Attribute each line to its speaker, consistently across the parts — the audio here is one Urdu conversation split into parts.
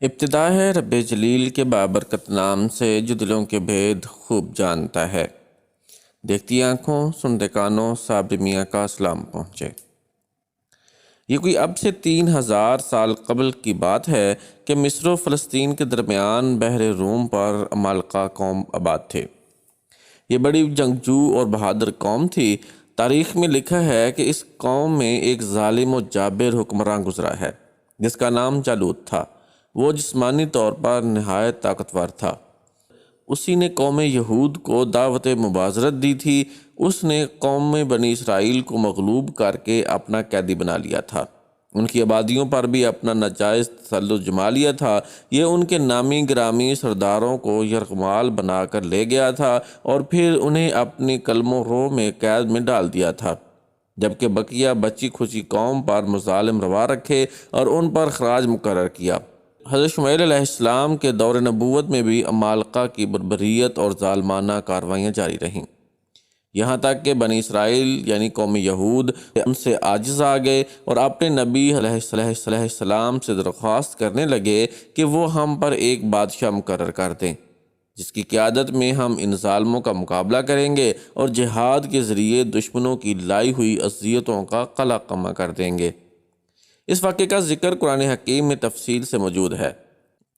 Speaker 1: ابتدا ہے رب جلیل کے بابرکت نام سے جو دلوں کے بھید خوب جانتا ہے۔ دیکھتی آنکھوں سنتے کانوں صابر میاں کا سلام پہنچے۔ یہ کوئی اب سے 3000 سال قبل کی بات ہے کہ مصر و فلسطین کے درمیان بحر روم پر عمالقہ قوم آباد تھے۔ یہ بڑی جنگجو اور بہادر قوم تھی۔ تاریخ میں لکھا ہے کہ اس قوم میں ایک ظالم و جابر حکمراں گزرا ہے جس کا نام جالوت تھا۔ وہ جسمانی طور پر نہایت طاقتور تھا۔ اسی نے قوم یہود کو دعوت مبازرت دی تھی۔ اس نے قوم بنی اسرائیل کو مغلوب کر کے اپنا قیدی بنا لیا تھا۔ ان کی آبادیوں پر بھی اپنا ناجائز تسلط جما لیا تھا۔ یہ ان کے نامی گرامی سرداروں کو یرغمال بنا کر لے گیا تھا اور پھر انہیں اپنی قلم و رو میں قید میں ڈال دیا تھا، جبکہ بقیہ بچی کھچی قوم پر مظالم روا رکھے اور ان پر خراج مقرر کیا۔ حضرت شمعیل علیہ السلام کے دور نبوت میں بھی عمالقہ کی بربریت اور ظالمانہ کارروائیاں جاری رہیں، یہاں تک کہ بنی اسرائیل یعنی قوم یہود ان سے عاجز آ گئے اور اپنے نبی علیہ السلام سے درخواست کرنے لگے کہ وہ ہم پر ایک بادشاہ مقرر کر دیں جس کی قیادت میں ہم ان ظالموں کا مقابلہ کریں گے اور جہاد کے ذریعے دشمنوں کی لائی ہوئی اذیتوں کا قلع کما کر دیں گے۔ اس واقعے کا ذکر قرآن حکیم میں تفصیل سے موجود ہے۔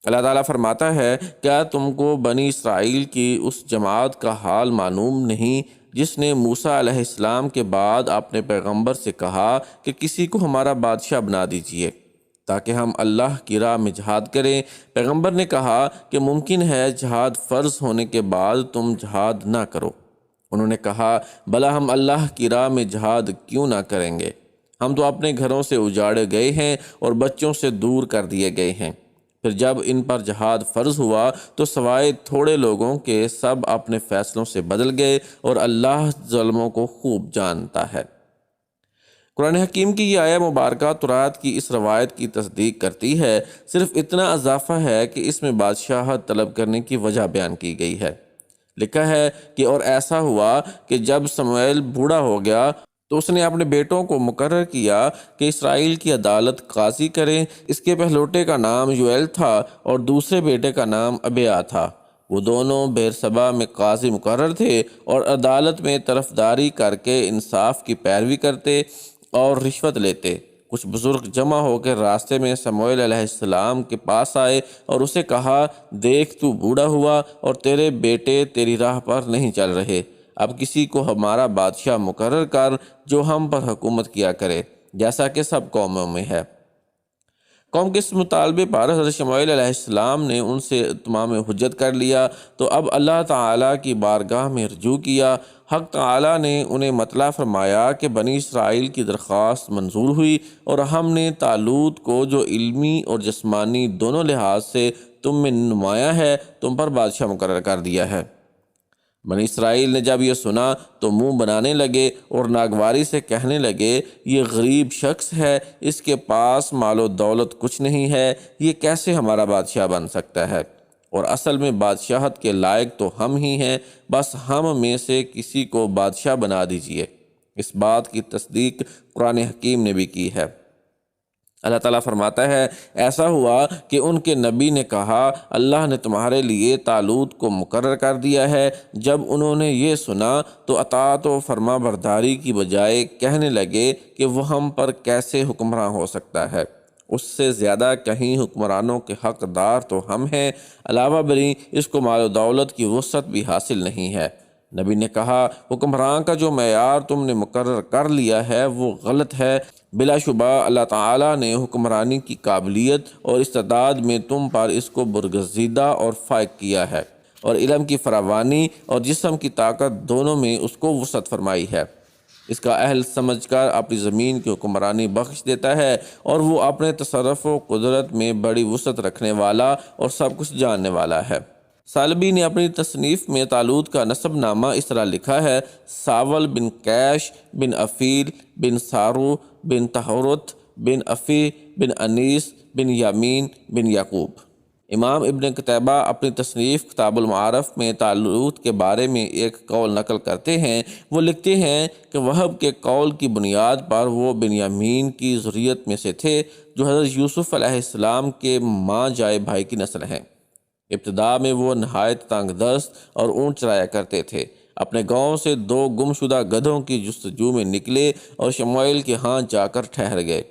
Speaker 1: اللہ تعالیٰ فرماتا ہے، کیا تم کو بنی اسرائیل کی اس جماعت کا حال معلوم نہیں جس نے موسیٰ علیہ السلام کے بعد اپنے پیغمبر سے کہا کہ کسی کو ہمارا بادشاہ بنا دیجئے تاکہ ہم اللہ کی راہ میں جہاد کریں؟ پیغمبر نے کہا کہ ممکن ہے جہاد فرض ہونے کے بعد تم جہاد نہ کرو۔ انہوں نے کہا، بھلا ہم اللہ کی راہ میں جہاد کیوں نہ کریں گے؟ ہم تو اپنے گھروں سے اجاڑے گئے ہیں اور بچوں سے دور کر دیے گئے ہیں۔ پھر جب ان پر جہاد فرض ہوا تو سوائے تھوڑے لوگوں کے سب اپنے فیصلوں سے بدل گئے اور اللہ ظالموں کو خوب جانتا ہے۔ قرآن حکیم کی یہ آیہ مبارکہ تورات کی اس روایت کی تصدیق کرتی ہے۔ صرف اتنا اضافہ ہے کہ اس میں بادشاہت طلب کرنے کی وجہ بیان کی گئی ہے۔ لکھا ہے کہ اور ایسا ہوا کہ جب سموئیل بوڑھا ہو گیا تو اس نے اپنے بیٹوں کو مقرر کیا کہ اسرائیل کی عدالت قاضی کریں۔ اس کے پہلوٹے کا نام یوئیل تھا اور دوسرے بیٹے کا نام ابیا تھا۔ وہ دونوں بیرسبا میں قاضی مقرر تھے اور عدالت میں طرفداری کر کے انصاف کی پیروی کرتے اور رشوت لیتے۔ کچھ بزرگ جمع ہو کے راستے میں سموئیل علیہ السلام کے پاس آئے اور اسے کہا، دیکھ تو بوڑھا ہوا اور تیرے بیٹے تیری راہ پر نہیں چل رہے۔ اب کسی کو ہمارا بادشاہ مقرر کر جو ہم پر حکومت کیا کرے جیسا کہ سب قوموں میں ہے۔ قوم کے اس مطالبے پر حضرت شمعیل علیہ السلام نے ان سے اتمام حجت کر لیا تو اب اللہ تعالیٰ کی بارگاہ میں رجوع کیا۔ حق تعالیٰ نے انہیں مطلع فرمایا کہ بنی اسرائیل کی درخواست منظور ہوئی اور ہم نے طالوت کو جو علمی اور جسمانی دونوں لحاظ سے تم میں نمایاں ہے تم پر بادشاہ مقرر کر دیا ہے۔ بنی اسرائیل نے جب یہ سنا تو منہ بنانے لگے اور ناگواری سے کہنے لگے، یہ غریب شخص ہے، اس کے پاس مال و دولت کچھ نہیں ہے، یہ کیسے ہمارا بادشاہ بن سکتا ہے؟ اور اصل میں بادشاہت کے لائق تو ہم ہی ہیں، بس ہم میں سے کسی کو بادشاہ بنا دیجئے۔ اس بات کی تصدیق قرآن حکیم نے بھی کی ہے۔ اللہ تعالیٰ فرماتا ہے، ایسا ہوا کہ ان کے نبی نے کہا، اللہ نے تمہارے لیے طالوت کو مقرر کر دیا ہے۔ جب انہوں نے یہ سنا تو اطاعت و فرما برداری کی بجائے کہنے لگے کہ وہ ہم پر کیسے حکمراں ہو سکتا ہے؟ اس سے زیادہ کہیں حکمرانوں کے حقدار تو ہم ہیں، علاوہ بری اس کو مال و دولت کی وسعت بھی حاصل نہیں ہے۔ نبی نے کہا، حکمران کا جو معیار تم نے مقرر کر لیا ہے وہ غلط ہے۔ بلا شبہ اللہ تعالیٰ نے حکمرانی کی قابلیت اور استعداد میں تم پر اس کو برگزیدہ اور فائق کیا ہے، اور علم کی فراوانی اور جسم کی طاقت دونوں میں اس کو وسعت فرمائی ہے۔ اس کا اہل سمجھ کر اپنی زمین کی حکمرانی بخش دیتا ہے، اور وہ اپنے تصرف و قدرت میں بڑی وسعت رکھنے والا اور سب کچھ جاننے والا ہے۔ سالبی نے اپنی تصنیف میں طالوت کا نسب نامہ اس طرح لکھا ہے، ساول بن کیش بن افیل بن سارو بن تہورت بن افی بن انیس بن یامین بن یعقوب۔ امام ابن قتیبہ اپنی تصنیف کتاب المعارف میں طالوت کے بارے میں ایک قول نقل کرتے ہیں۔ وہ لکھتے ہیں کہ وہب کے قول کی بنیاد پر وہ بنیامین کی ذریت میں سے تھے جو حضرت یوسف علیہ السلام کے ماں جائے بھائی کی نسل ہیں۔ ابتدا میں وہ نہایت تنگ دست اور اونٹ چرایا کرتے تھے۔ اپنے گاؤں سے 2 گمشدہ گدھوں کی جستجو میں نکلے اور شموئیل کے ہاں جا کر ٹھہر گئے۔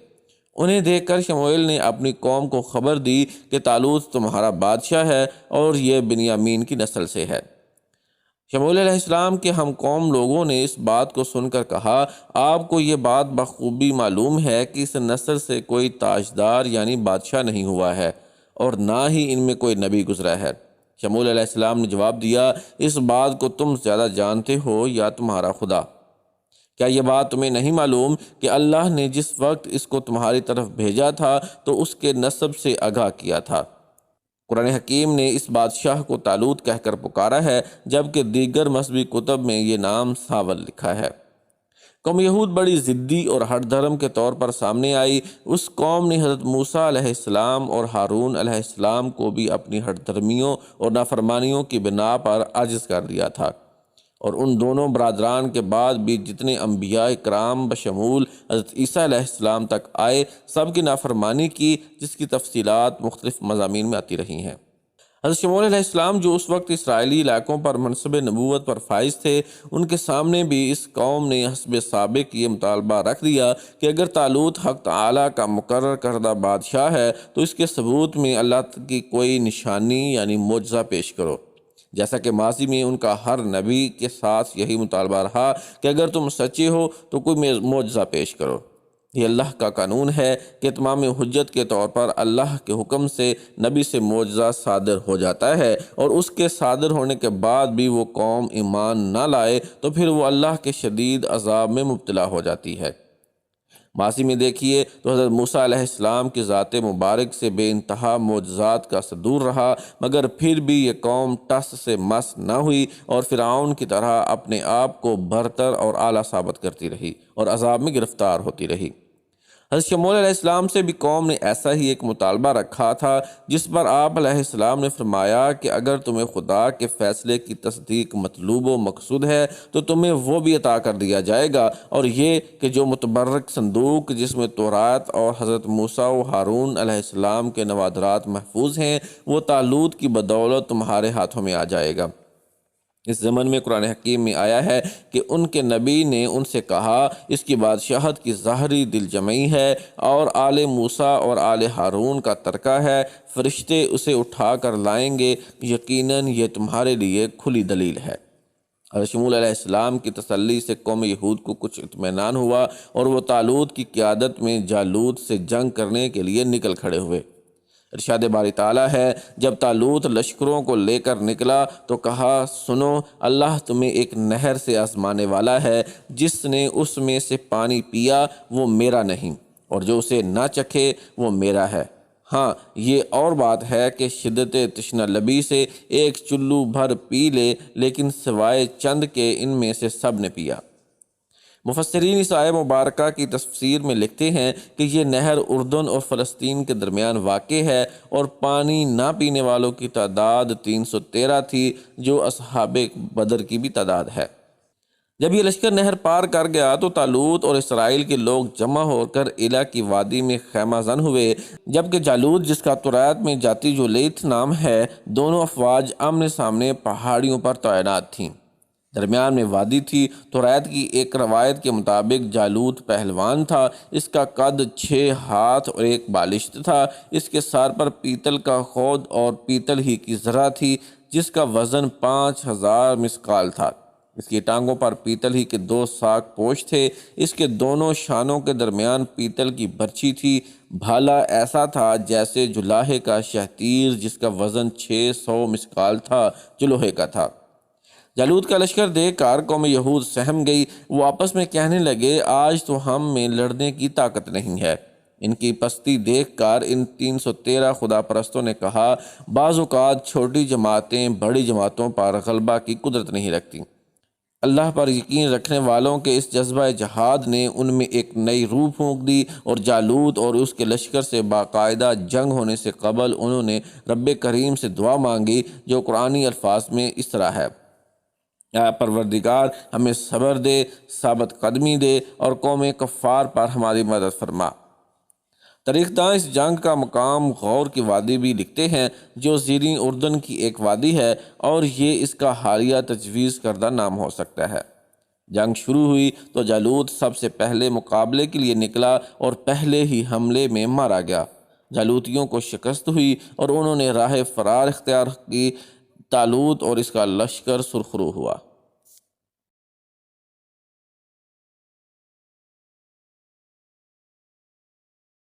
Speaker 1: انہیں دیکھ کر شموئیل نے اپنی قوم کو خبر دی کہ طالوت تمہارا بادشاہ ہے اور یہ بنیامین کی نسل سے ہے۔ شموئیل علیہ السلام کے ہم قوم لوگوں نے اس بات کو سن کر کہا، آپ کو یہ بات بخوبی معلوم ہے کہ اس نسل سے کوئی تاجدار یعنی بادشاہ نہیں ہوا ہے اور نہ ہی ان میں کوئی نبی گزرا ہے۔ شموئیل علیہ السلام نے جواب دیا، اس بات کو تم زیادہ جانتے ہو یا تمہارا خدا؟ کیا یہ بات تمہیں نہیں معلوم کہ اللہ نے جس وقت اس کو تمہاری طرف بھیجا تھا تو اس کے نسب سے آگاہ کیا تھا؟ قرآن حکیم نے اس بادشاہ کو طالوت کہہ کر پکارا ہے، جبکہ دیگر مذہبی کتب میں یہ نام ساول لکھا ہے۔ قوم یہود بڑی ضدی اور ہٹ دھرم کے طور پر سامنے آئی۔ اس قوم نے حضرت موسیٰ علیہ السلام اور ہارون علیہ السلام کو بھی اپنی ہٹ دھرمیوں اور نافرمانیوں کی بنا پر عاجز کر دیا تھا، اور ان دونوں برادران کے بعد بھی جتنے انبیاء کرام بشمول حضرت عیسیٰ علیہ السلام تک آئے، سب کی نافرمانی کی، جس کی تفصیلات مختلف مضامین میں آتی رہی ہیں۔ حضرت شموئیل علیہ السلام جو اس وقت اسرائیلی علاقوں پر منصب نبوت پر فائز تھے، ان کے سامنے بھی اس قوم نے حسب سابق یہ مطالبہ رکھ دیا کہ اگر طالوت حق تعالیٰ کا مقرر کردہ بادشاہ ہے تو اس کے ثبوت میں اللہ کی کوئی نشانی یعنی معجزہ پیش کرو، جیسا کہ ماضی میں ان کا ہر نبی کے ساتھ یہی مطالبہ رہا کہ اگر تم سچے ہو تو کوئی معجزہ پیش کرو۔ یہ اللہ کا قانون ہے کہ تمام حجت کے طور پر اللہ کے حکم سے نبی سے معجزہ صادر ہو جاتا ہے، اور اس کے صادر ہونے کے بعد بھی وہ قوم ایمان نہ لائے تو پھر وہ اللہ کے شدید عذاب میں مبتلا ہو جاتی ہے۔ ماضی میں دیکھیے تو حضرت موسیٰ علیہ السلام کی ذات مبارک سے بے انتہا معجزات کا صدور رہا، مگر پھر بھی یہ قوم ٹس سے مس نہ ہوئی اور فرعون کی طرح اپنے آپ کو برتر اور اعلیٰ ثابت کرتی رہی اور عذاب میں گرفتار ہوتی رہی۔ حضرت شموئیل علیہ السلام سے بھی قوم نے ایسا ہی ایک مطالبہ رکھا تھا، جس پر آپ علیہ السلام نے فرمایا کہ اگر تمہیں خدا کے فیصلے کی تصدیق مطلوب و مقصود ہے تو تمہیں وہ بھی عطا کر دیا جائے گا، اور یہ کہ جو متبرک صندوق جس میں تورات اور حضرت موسیٰ و ہارون علیہ السلام کے نوادرات محفوظ ہیں، وہ طالوت کی بدولت تمہارے ہاتھوں میں آ جائے گا۔ اس زمن میں قرآن حکیم میں آیا ہے کہ ان کے نبی نے ان سے کہا، اس کی بادشاہت کی ظاہری دل جمعی ہے اور آل موسیٰ اور آل ہارون کا ترکہ ہے، فرشتے اسے اٹھا کر لائیں گے، یقیناً یہ تمہارے لیے کھلی دلیل ہے۔ حضرت شموئیل علیہ السلام کی تسلی سے قوم یہود کو کچھ اطمینان ہوا، اور وہ طالوت کی قیادت میں جالوت سے جنگ کرنے کے لیے نکل کھڑے ہوئے۔ ارشاد باری تعالیٰ ہے، جب طالوت لشکروں کو لے کر نکلا تو کہا، سنو، اللہ تمہیں ایک نہر سے آزمانے والا ہے، جس نے اس میں سے پانی پیا وہ میرا نہیں، اور جو اسے نہ چکھے وہ میرا ہے۔ ہاں، یہ اور بات ہے کہ شدت تشنہ لبی سے ایک چلو بھر پی لے، لیکن سوائے چند کے ان میں سے سب نے پیا۔ مفسرین اس آیہ مبارکہ کی تفسیر میں لکھتے ہیں کہ یہ نہر اردن اور فلسطین کے درمیان واقع ہے، اور پانی نہ پینے والوں کی تعداد 313 تھی، جو اصحاب بدر کی بھی تعداد ہے۔ جب یہ لشکر نہر پار کر گیا تو طالوت اور اسرائیل کے لوگ جمع ہو کر ایلا کی وادی میں خیمہ زن ہوئے، جبکہ جالوت، جس کا تورات میں جاتی جولیت نام ہے، دونوں افواج آمنے سامنے پہاڑیوں پر تعینات تھیں۔ درمیان میں وادی تھی۔ تورات کی ایک روایت کے مطابق جالوت پہلوان تھا، اس کا قد 6 ہاتھ اور 1 بالشت تھا، اس کے سر پر پیتل کا خود اور پیتل ہی کی زرہ تھی، جس کا وزن 5000 مثقال تھا۔ اس کی ٹانگوں پر پیتل ہی کے 2 ساک پوش تھے، اس کے دونوں شانوں کے درمیان پیتل کی برچھی تھی، بھالا ایسا تھا جیسے جولاہے کا شہتیر، جس کا وزن 600 مثقال تھا، جو لوہے کا تھا۔ جالوت کا لشکر دیکھ کر قوم یہود سہم گئی، وہ آپس میں کہنے لگے، آج تو ہم میں لڑنے کی طاقت نہیں ہے۔ ان کی پستی دیکھ کر ان 313 خدا پرستوں نے کہا، بعض اوقات چھوٹی جماعتیں بڑی جماعتوں پر غلبہ کی قدرت نہیں رکھتی۔ اللہ پر یقین رکھنے والوں کے اس جذبہ جہاد نے ان میں ایک نئی روح پھونک دی، اور جالوت اور اس کے لشکر سے باقاعدہ جنگ ہونے سے قبل انہوں نے رب کریم سے دعا مانگی، جو قرآنی الفاظ میں اس طرح ہے: اے پروردگار، ہمیں صبر دے، ثابت قدمی دے، اور قوم کفار پر ہماری مدد فرما۔ تاریخ داں اس جنگ کا مقام غور کی وادی بھی لکھتے ہیں، جو زیریں اردن کی ایک وادی ہے، اور یہ اس کا حالیہ تجویز کردہ نام ہو سکتا ہے۔ جنگ شروع ہوئی تو جالوت سب سے پہلے مقابلے کے لیے نکلا اور پہلے ہی حملے میں مارا گیا۔ جالوتیوں کو شکست ہوئی اور انہوں نے راہ فرار اختیار کی۔ طالوت اور اس کا لشکر سرخرو ہوا۔